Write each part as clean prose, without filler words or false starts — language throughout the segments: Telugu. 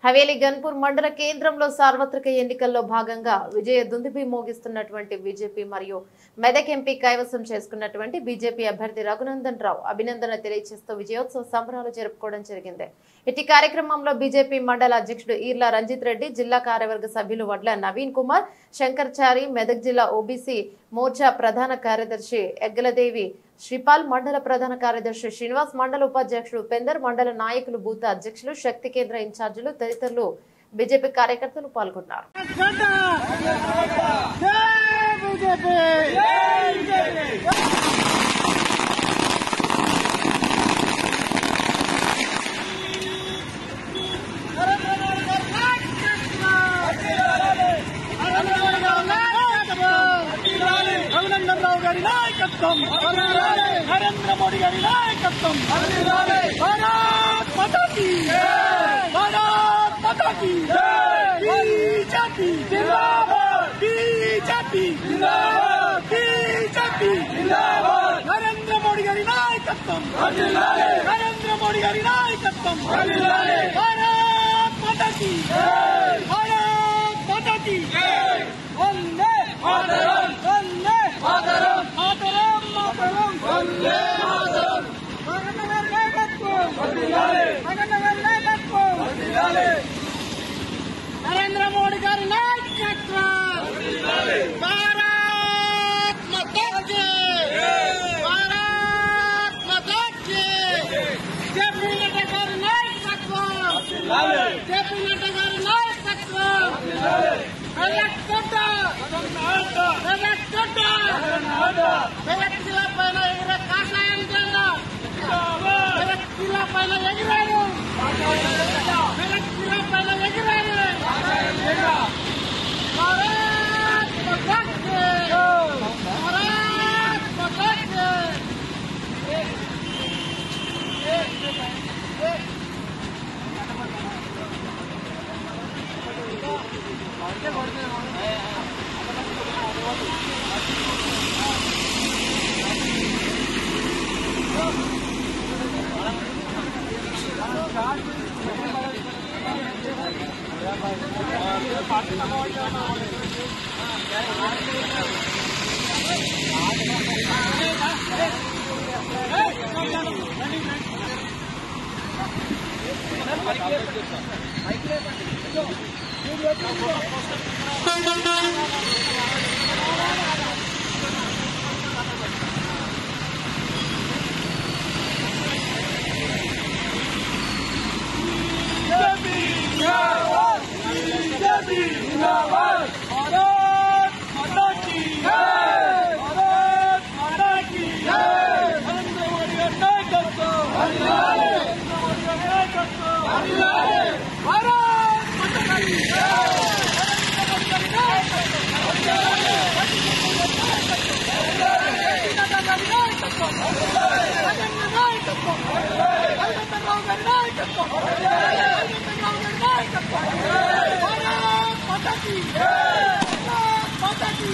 హవేలి గన్పూర్ మండల కేంద్రంలో సార్వత్రిక ఎన్నికల్లో భాగంగా విజయ దుందుబి మోగిస్తున్నటువంటి బీజేపీ మరియు మెదక్ ఎంపీ కైవసం చేసుకున్నటువంటి బీజేపీ అభ్యర్థి రఘునందన్ రావు అభినందన తెలియజేస్తూ విజయోత్సవ సంబరాలు జరుపుకోవడం జరిగింది. ఇటీ కార్యక్రమంలో బీజేపీ మండల అధ్యక్షుడు ఈర్ల రంజిత్ రెడ్డి, జిల్లా కార్యవర్గ సభ్యులు వడ్ల నవీన్ కుమార్, శంకర్చారి, మెదక్ జిల్లా ఓబీసీ మోర్చా ప్రధాన కార్యదర్శి ఎగ్గలదేవి శ్రీపాల్, మండల ప్రధాన కార్యదర్శి శ్రీనివాస్, మండల ఉపాధ్యక్షుడు ఉపేందర్, మండల నాయకులు, బూత్ అధ్యక్షులు, శక్తి కేంద్ర ఇన్ఛార్జీలు తదితరులు బీజేపీ కార్యకర్తలు పాల్గొన్నారు. రఘునందన్ రావు గారి నాయకత్వం, నరేంద్ర మోడీ గారి నాయకత్వం, భారత్ మాతా కీ భారత్ మాతా కీ బీజేపీ జిందాబాద్, బీజేపీ జిందాబాద్, బీజేపీ జిందాబాద్, నరేంద్ర మోడీ గారి నాయకత్వం, నరేంద్ర మోడీ గారి నాయకత్వం, భారత్ మాతా కీ భారత్ మాతా కీ వందే మాతరం, వందే మాతరం, మాతరం మాతరం, వందే మాతరం, జగన్ నాయకత్వం వర్ధిల్లాలి, జగన్ నాయకత్వం వర్ధిల్లాలి, నరేంద్ర మోడీ గారి నాయకత్వం వర్ధిల్లాలి, భారత్ మాతా కీ భారత్ మాతా కీ, జేపీ నడ్డా గారి నాయకత్వం వర్ధిల్లాలి, జేపీ నడ్డా గారి నాయకత్వం వర్ధిల్లాలి, మెదక్ జిల్లా పైన ఎగిరే కాషాయం జెండా, మెదక్ జిల్లా పైన ఎగిరారు, మెదక్ జిల్లా పైన ఎగిరారు, భారత్ మాతా కీ భారత్ మాతా కీ.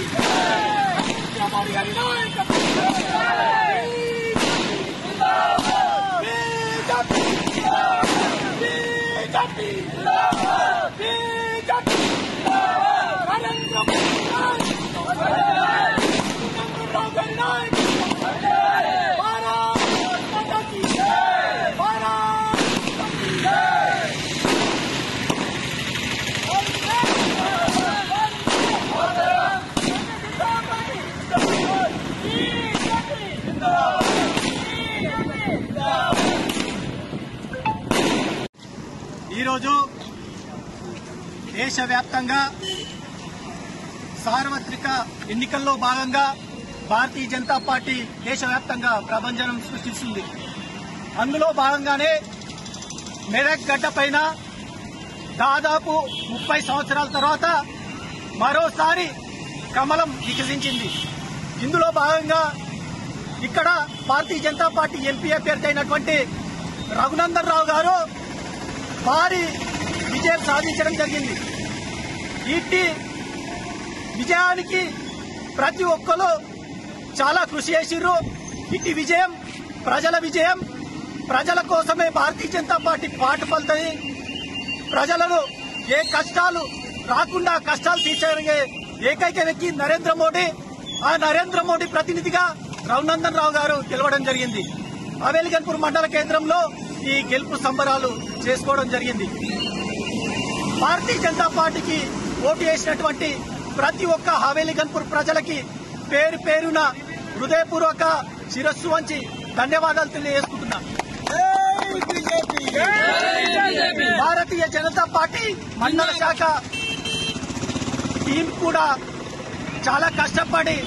ఈరోజు దేశవ్యాప్తంగా సార్వత్రిక ఎన్నికల్లో భాగంగా భారతీయ జనతా పార్టీ దేశవ్యాప్తంగా ప్రభంజనం సృష్టిస్తుంది. అందులో భాగంగానే మెదక్ గడ్డ పైన దాదాపు 30 సంవత్సరాల తర్వాత మరోసారి కమలం వికసించింది. ఇందులో భాగంగా ఇక్కడ భారతీయ జనతా పార్టీ ఎంపీ అభ్యర్థి అయినటువంటి రఘునందన్ రావు గారు భారీ విజయం సాధించడం జరిగింది. ఇట్టి విజయానికి ప్రతి ఒక్కరు చాలా కృషి చేసిర్రు. ఇట్టి విజయం ప్రజల విజయం. ప్రజల కోసమే భారతీయ జనతా పార్టీ పాటుపడుతుంది. ప్రజలను ఏ కష్టాలు రాకుండా కష్టాలు తీర్చగలిగే ఏకైక వ్యక్తి నరేంద్ర మోడీ. ఆ నరేంద్ర మోడీ ప్రతినిధిగా రఘునందన్ రావు గారు గెలవడం జరిగింది. హవేలీగన్పూర్ మండల కేంద్రంలో ఈ గెలుపు సంబరాలు చేసుకోవడం జరిగింది. భారతీయ జనతా పార్టీకి ఓటు వేసినటువంటి ప్రతి ఒక్క హవేలీగన్పూర్ ప్రజలకి పేరు పేరున హృదయపూర్వక శిరస్సు వంచి ధన్యవాదాలు తెలియజేసుకుంటున్నా. భారతీయ జనతా పార్టీ మండల శాఖ టీం కూడా చాలా కష్టపడి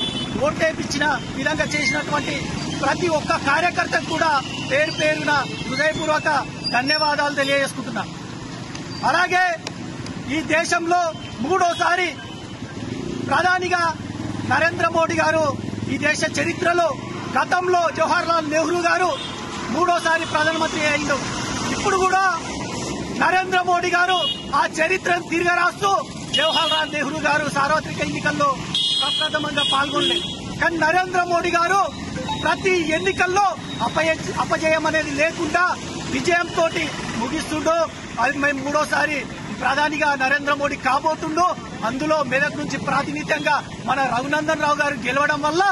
ఓటేపించిన విధంగా చేసినటువంటి ప్రతి ఒక్క కార్యకర్తకు కూడా పేరు పేరున హృదయపూర్వక ధన్యవాదాలు తెలియజేసుకుంటున్నా. అలాగే ఈ దేశంలో మూడోసారి ప్రధానిగా నరేంద్ర మోడీ గారు ఈ దేశ చరిత్రలో గతంలో జవహర్లాల్ నెహ్రూ గారు మూడోసారి ప్రధానమంత్రి అయిండు. ఇప్పుడు కూడా నరేంద్ర మోడీ గారు ఆ చరిత్రను తిరగరాస్తూ జవహర్లాల్ నెహ్రూ గారు సార్వత్రిక ఎన్నికల్లో ప్రప్రథమంగా పాల్గొనలేదు. కానీ నరేంద్ర మోడీ గారు ప్రతి ఎన్నికల్లో అపజయం అనేది లేకుండా విజయంతో ముగిస్తుండో. అది మేము మూడోసారి ప్రధానిగా నరేంద్ర మోడీ కాబోతుండో. అందులో మెదక్ నుంచి ప్రాతినిధ్యంగా మన రఘునందన్ రావు గారు గెలవడం వల్ల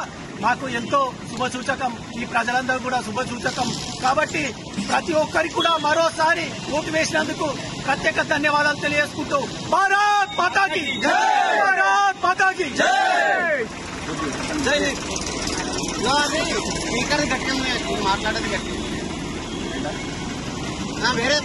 మాకు ఎంతో శుభసూచకం. ఈ ప్రజలందరూ కూడా శుభసూచకం. కాబట్టి ప్రతి ఒక్కరికి కూడా మరోసారి ఓటు వేసినందుకు ప్రత్యేక ధన్యవాదాలు తెలియజేసుకుంటూ భారత్ మాతాకి జై, భారత్ మాతాకి జై. స్పీకర్ గట్టి మాట్లాడేది గట్టి వేరే